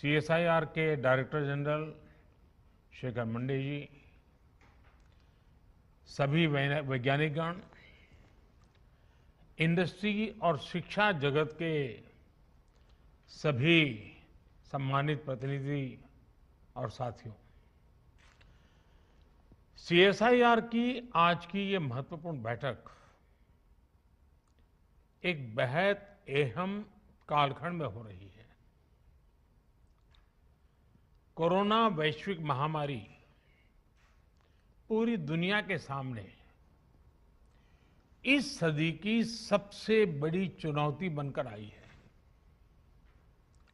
CSIR के director general Shekhar Monday जी, सभी वैज्ञानिकगण, industry और शिक्षा जगत के सभी सम्मानित प्रतिनिधि और साथियों, सीएसआईआर की आज की ये महत्वपूर्ण बैठक एक बेहद अहम कालखंड में हो रही है। कोरोना वैश्विक महामारी पूरी दुनिया के सामने इस सदी की सबसे बड़ी चुनौती बनकर आई है,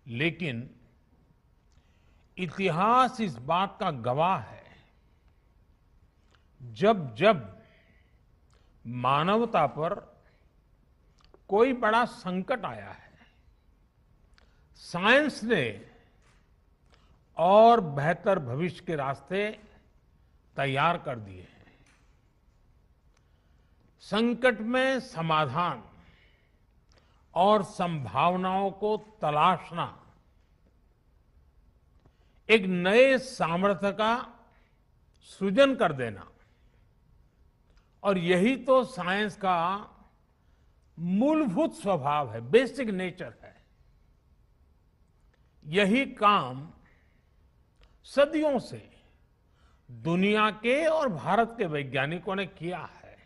लेकिन इतिहास इस बात का गवाह है, जब जब मानवता पर कोई बड़ा संकट आया है, साइंस ने और बेहतर भविष्य के रास्ते तैयार कर दिए हैं। संकट में समाधान और संभावनाओं को तलाशना एक नए सामर्थ्य का सृजन कर देना, और यही तो साइंस का मूलभूत स्वभाव है, बेसिक नेचर है। यही काम सदियों से दुनिया के और भारत के वैज्ञानिकों ने किया है।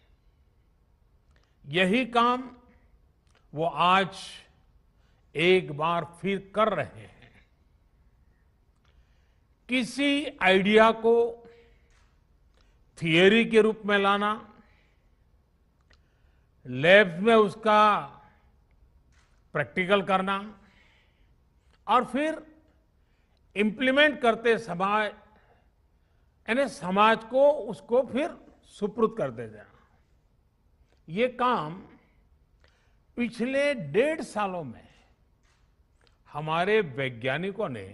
यही काम वो आज एक बार फिर कर रहे हैं। किसी आइडिया को थियरी के रूप में लाना, लैब्स में उसका प्रैक्टिकल करना और फिर इम्प्लीमेंट करते समाज यानी समाज को उसको फिर सुपुर्द कर दे देना, ये काम पिछले 1.5 सालों में हमारे वैज्ञानिकों ने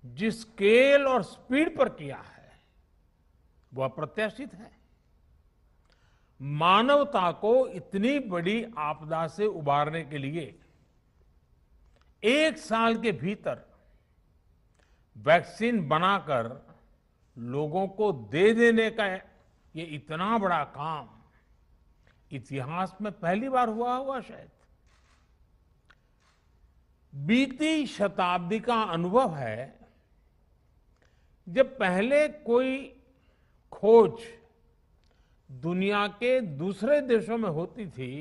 जिस स्केल और स्पीड पर किया है वो अप्रत्याशित है। मानवता को इतनी बड़ी आपदा से उबारने के लिए 1 साल के भीतर वैक्सीन बनाकर लोगों को दे देने का ये इतना बड़ा काम इतिहास में पहली बार हुआ होगा शायद। बीती शताब्दी का अनुभव है, जब पहले कोई खोज दुनिया के दूसरे देशों में होती थी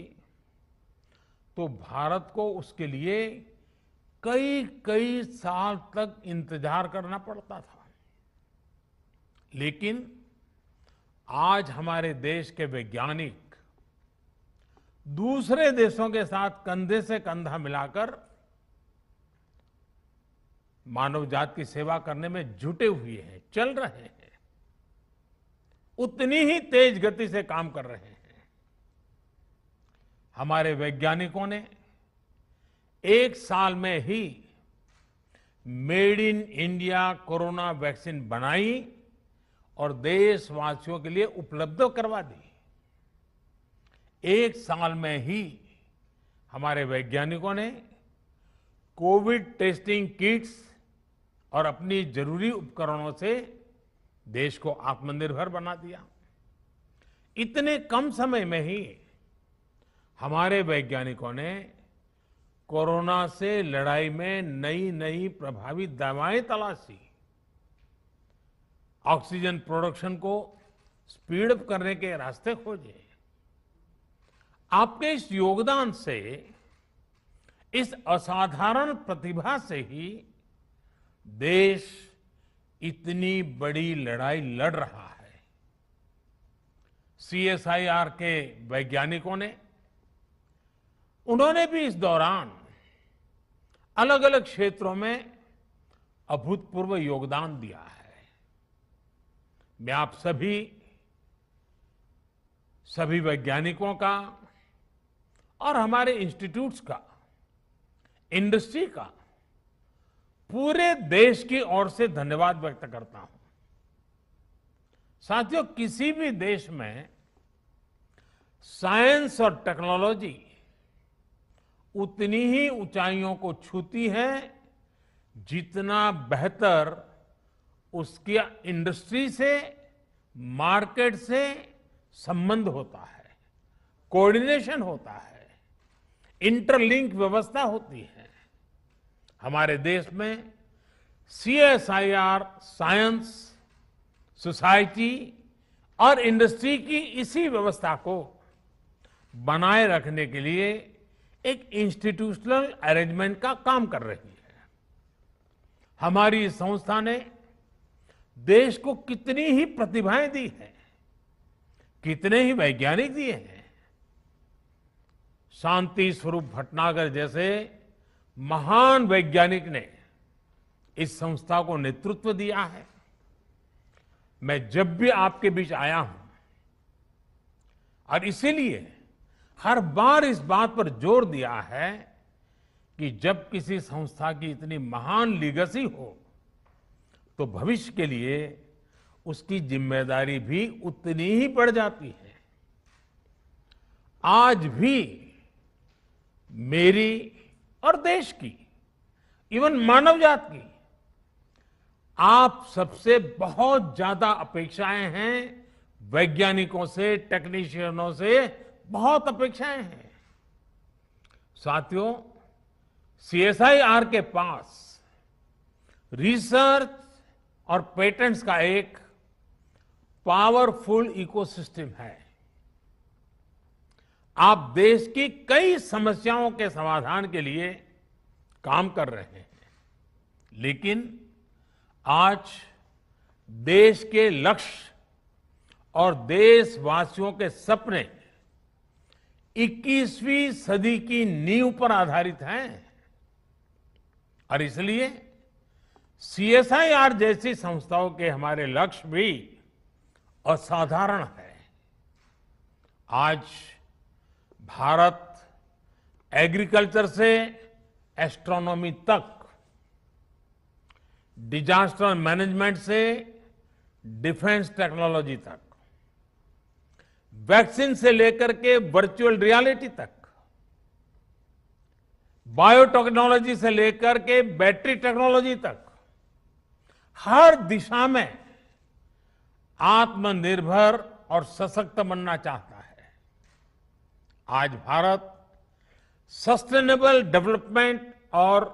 तो भारत को उसके लिए कई कई साल तक इंतजार करना पड़ता था। लेकिन आज हमारे देश के वैज्ञानिक दूसरे देशों के साथ कंधे से कंधा मिलाकर मानव जाति की सेवा करने में जुटे हुए हैं, चल रहे हैं, उतनी ही तेज गति से काम कर रहे हैं। हमारे वैज्ञानिकों ने 1 साल में he made in India corona vaccine बनाई और देशवासियों के लिए उपलब्ध करवा दी। 1 साल में ही हमारे वैज्ञानिकों ने कोविड टेस्टिंग किट्स और अपनी जरूरी उपकरणों से देश को आत्मनिर्भर बना दिया। इतने कम समय में ही हमारे वैज्ञानिकों ने कोरोना से लड़ाई में नई नई प्रभावी दवाएं तलाशी, ऑक्सीजन प्रोडक्शन को स्पीड अप करने के रास्ते खोजे। आपके इस योगदान से, इस असाधारण प्रतिभा से ही देश इतनी बड़ी लड़ाई लड़ रहा है। सीएसआईआर के वैज्ञानिकों ने, उन्होंने भी इस दौरान अलग अलग क्षेत्रों में अभूतपूर्व योगदान दिया है। मैं आप सभी वैज्ञानिकों का और हमारे इंस्टीट्यूट्स का, इंडस्ट्री का, पूरे देश की ओर से धन्यवाद व्यक्त करता हूं। साथियों, किसी भी देश में साइंस और टेक्नोलॉजी उतनी ही ऊंचाइयों को छूती है जितना बेहतर उसकी इंडस्ट्री से, मार्केट से संबंध होता है, कोऑर्डिनेशन होता है, इंटरलिंक व्यवस्था होती है। हमारे देश में सीएसआईआर साइंस, सोसाइटी और इंडस्ट्री की इसी व्यवस्था को बनाए रखने के लिए एक इंस्टीट्यूशनल अरेंजमेंट का काम कर रही है। हमारी इस संस्था ने देश को कितनी ही प्रतिभाएं दी हैं, कितने ही वैज्ञानिक दिए हैं। शांति स्वरूप भटनागर जैसे महान वैज्ञानिक ने इस संस्था को नेतृत्व दिया है। मैं जब भी आपके बीच आया हूं और इसीलिए हर बार इस बात पर जोर दिया है कि जब किसी संस्था की इतनी महान लीगेसी हो तो भविष्य के लिए उसकी जिम्मेदारी भी उतनी ही बढ़ जाती है। आज भी मेरी और देश की, इवन मानव जात की, आप सबसे बहुत ज्यादा अपेक्षाएं हैं। वैज्ञानिकों से, टेक्नीशियनों से बहुत अपेक्षाएं हैं। साथियों, सीएसआईआर के पास रिसर्च और पेटेंट्स का एक पावरफुल इकोसिस्टम है। आप देश की कई समस्याओं के समाधान के लिए काम कर रहे हैं, लेकिन आज देश के लक्ष्य और देशवासियों के सपने 21वीं सदी की नींव पर आधारित हैं और इसलिए सीएसआईआर जैसी संस्थाओं के हमारे लक्ष्य भी असाधारण है। आज भारत एग्रीकल्चर से एस्ट्रोनॉमी तक, डिजास्टर मैनेजमेंट से डिफेंस टेक्नोलॉजी तक, वैक्सीन से लेकर के वर्चुअल रियलिटी तक, बायोटेक्नोलॉजी से लेकर के बैटरी टेक्नोलॉजी तक, हर दिशा में आत्मनिर्भर और सशक्त बनना चाहता है। आज भारत सस्टेनेबल डेवलपमेंट और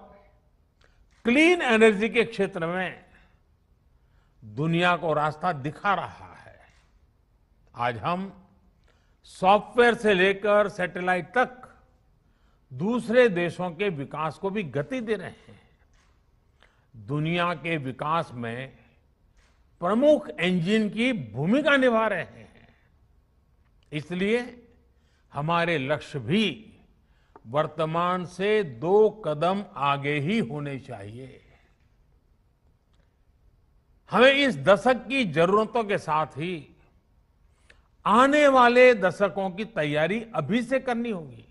क्लीन एनर्जी के क्षेत्र में दुनिया को रास्ता दिखा रहा है। आज हम सॉफ्टवेयर से लेकर सैटेलाइट तक दूसरे देशों के विकास को भी गति दे रहे हैं। दुनिया के विकास में प्रमुख इंजन की भूमिका निभा रहे हैं। इसलिए हमारे लक्ष्य भी वर्तमान से 2 कदम आगे ही होने चाहिए। हमें इस दशक की जरूरतों के साथ ही आने वाले दशकों की तैयारी अभी से करनी होगी।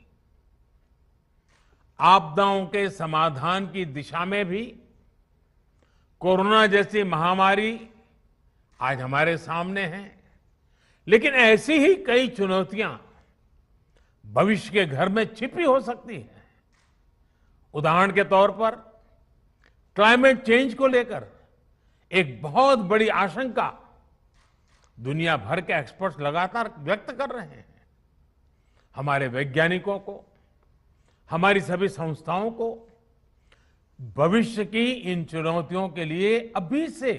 आपदाओं के समाधान की दिशा में भी कोरोना जैसी महामारी आज हमारे सामने है, लेकिन ऐसी ही कई चुनौतियां भविष्य के घर में छिपी हो सकती हैं। उदाहरण के तौर पर क्लाइमेट चेंज को लेकर एक बहुत बड़ी आशंका दुनिया भर के एक्सपर्ट्स लगातार व्यक्त कर रहे हैं। हमारे वैज्ञानिकों को, हमारी सभी संस्थाओं को भविष्य की इन चुनौतियों के लिए अभी से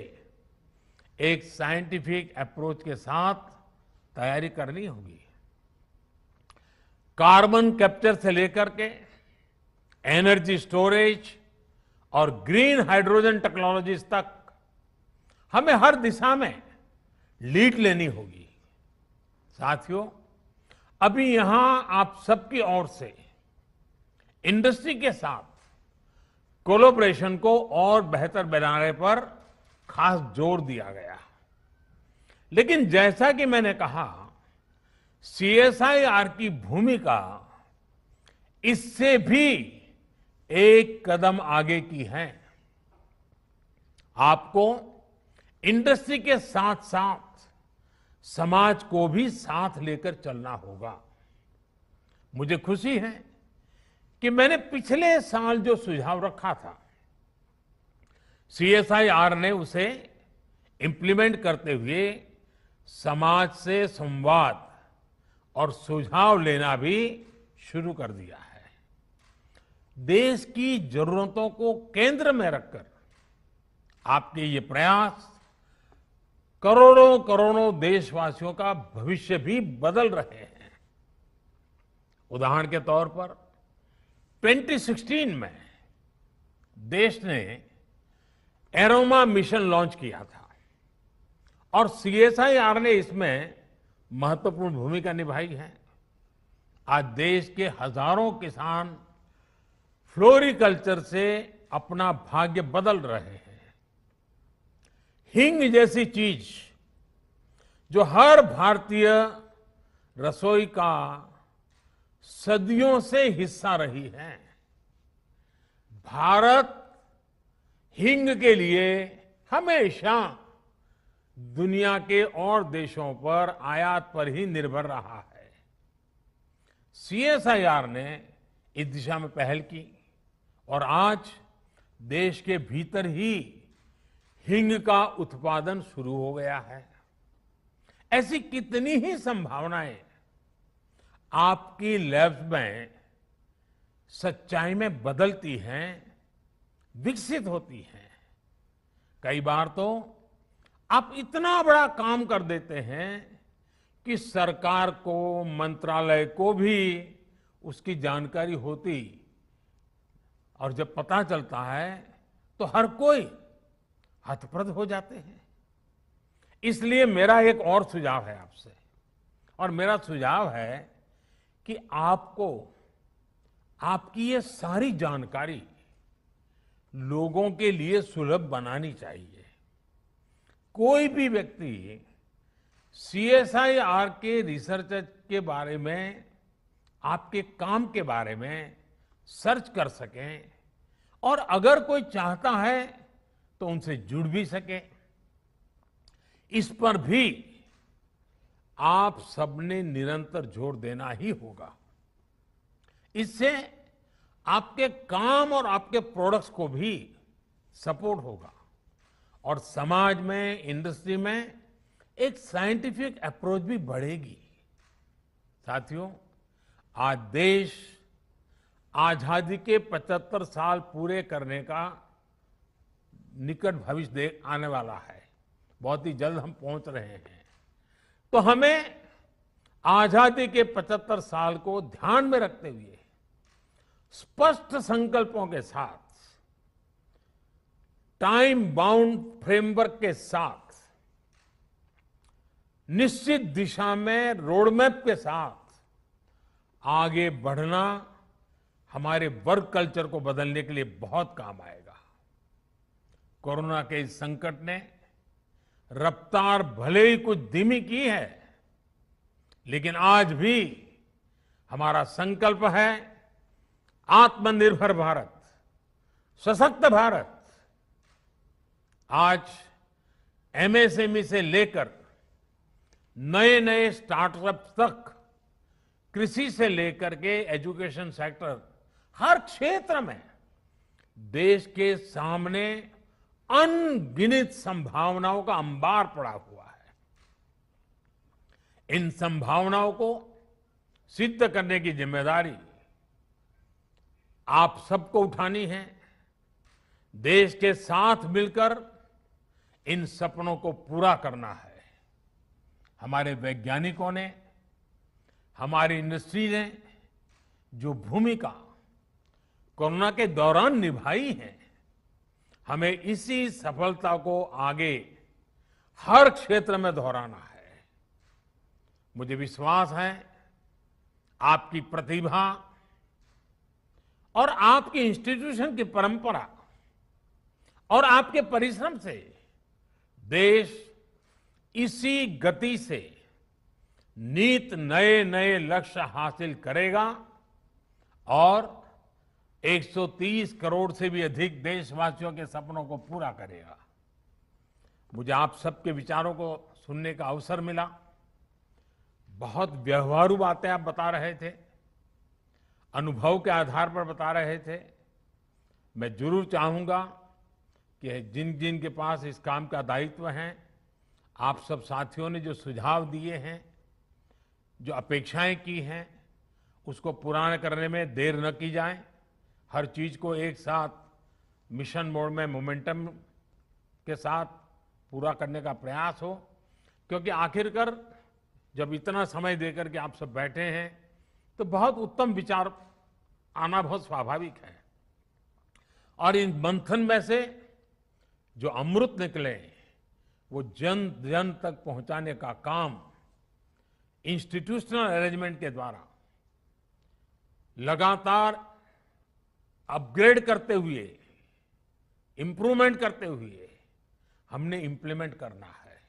एक साइंटिफिक अप्रोच के साथ तैयारी करनी होगी। कार्बन कैप्चर से लेकर के एनर्जी स्टोरेज और ग्रीन हाइड्रोजन टेक्नोलॉजीज तक हमें हर दिशा में लीड लेनी होगी। साथियों, अभी यहां आप सबकी ओर से इंडस्ट्री के साथ कोलैबोरेशन को और बेहतर बनाने पर खास जोर दिया गया। लेकिन जैसा कि मैंने कहा, सीएसआईआर की भूमिका इससे भी एक कदम आगे की है। आपको इंडस्ट्री के साथ साथ समाज को भी साथ लेकर चलना होगा। मुझे खुशी है कि मैंने पिछले साल जो सुझाव रखा था सीएसआईआर ने उसे इंप्लीमेंट करते हुए समाज से संवाद और सुझाव लेना भी शुरू कर दिया है। देश की जरूरतों को केंद्र में रखकर आपके ये प्रयास करोड़ों करोड़ों देशवासियों का भविष्य भी बदल रहे हैं। उदाहरण के तौर पर 2016 में देश ने एरोमा मिशन लॉन्च किया था और सीएसआईआर ने इसमें महत्वपूर्ण भूमिका निभाई है। आज देश के हजारों किसान फ्लोरिकल्चर से अपना भाग्य बदल रहे हैं। हींग जैसी चीज जो हर भारतीय रसोई का सदियों से हिस्सा रही है, भारत हींग के लिए हमेशा दुनिया के और देशों पर आयात पर ही निर्भर रहा है। सीएसआईआर ने इस दिशा में पहल की और आज देश के भीतर ही हींग का उत्पादन शुरू हो गया है। ऐसी कितनी ही संभावनाएं आपकी लैब्स में सच्चाई में बदलती हैं, विकसित होती हैं। कई बार तो आप इतना बड़ा काम कर देते हैं कि सरकार को, मंत्रालय को भी उसकी जानकारी होती और जब पता चलता है तो हर कोई हतप्रभ हो जाते हैं। इसलिए मेरा एक और सुझाव है आपसे, और मेरा सुझाव है कि आपको आपकी ये सारी जानकारी लोगों के लिए सुलभ बनानी चाहिए। कोई भी व्यक्ति सीएसआईआर के रिसर्च के बारे में, आपके काम के बारे में सर्च कर सकें और अगर कोई चाहता है तो उनसे जुड़ भी सके। इस पर भी आप सबने निरंतर जोर देना ही होगा। इससे आपके काम और आपके प्रोडक्ट्स को भी सपोर्ट होगा और समाज में, इंडस्ट्री में एक साइंटिफिक अप्रोच भी बढ़ेगी। साथियों, आज देश आजादी के 75 साल पूरे करने का निकट भविष्य आने वाला है। बहुत ही जल्द हम पहुंच रहे हैं। तो हमें आजादी के 75 साल को ध्यान में रखते हुए स्पष्ट संकल्पों के साथ, टाइम बाउंड फ्रेमवर्क के साथ, निश्चित दिशा में रोडमैप के साथ आगे बढ़ना हमारे वर्क कल्चर को बदलने के लिए बहुत काम आएगा। कोरोना के इस संकट ने रफ्तार भले ही कुछ धीमी की है, लेकिन आज भी हमारा संकल्प है आत्मनिर्भर भारत, सशक्त भारत। आज एमएसएमई से लेकर नए नए स्टार्टअप तक, कृषि से लेकर के एजुकेशन सेक्टर, हर क्षेत्र में देश के सामने अनगिनत संभावनाओं का अंबार पड़ा हुआ है। इन संभावनाओं को सिद्ध करने की जिम्मेदारी आप सबको उठानी है। देश के साथ मिलकर इन सपनों को पूरा करना है। हमारे वैज्ञानिकों ने, हमारी इंडस्ट्री ने जो भूमिका कोरोना के दौरान निभाई है, हमें इसी सफलता को आगे हर क्षेत्र में दोहराना है। मुझे विश्वास है आपकी प्रतिभा और आपकी इंस्टीट्यूशन की परंपरा और आपके परिश्रम से देश इसी गति से नित नए नए लक्ष्य हासिल करेगा और 130 करोड़ से भी अधिक देशवासियों के सपनों को पूरा करेगा। मुझे आप सबके विचारों को सुनने का अवसर मिला। बहुत व्यवहारू बातें आप बता रहे थे, अनुभव के आधार पर बता रहे थे। मैं जरूर चाहूंगा कि जिन जिन के पास इस काम का दायित्व है, आप सब साथियों ने जो सुझाव दिए हैं, जो अपेक्षाएं की हैं, उसको पूरा करने में देर न की जाए। हर चीज को एक साथ मिशन मोड में मोमेंटम के साथ पूरा करने का प्रयास हो, क्योंकि आखिरकार जब इतना समय देकर के आप सब बैठे हैं तो बहुत उत्तम विचार आना बहुत स्वाभाविक है। और इन मंथन में से जो अमृत निकले वो जन जन तक पहुंचाने का काम इंस्टीट्यूशनल अरेंजमेंट के द्वारा लगातार अपग्रेड करते हुए, इंप्रूवमेंट करते हुए हमने इंप्लीमेंट करना है।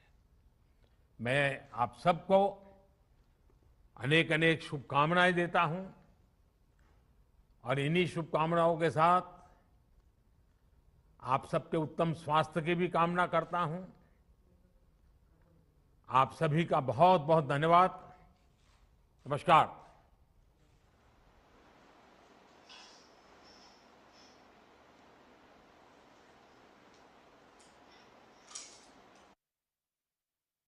मैं आप सबको अनेक अनेक शुभकामनाएं देता हूं और इन्हीं शुभकामनाओं के साथ आप सबके उत्तम स्वास्थ्य की भी कामना करता हूं। आप सभी का बहुत बहुत धन्यवाद। नमस्कार।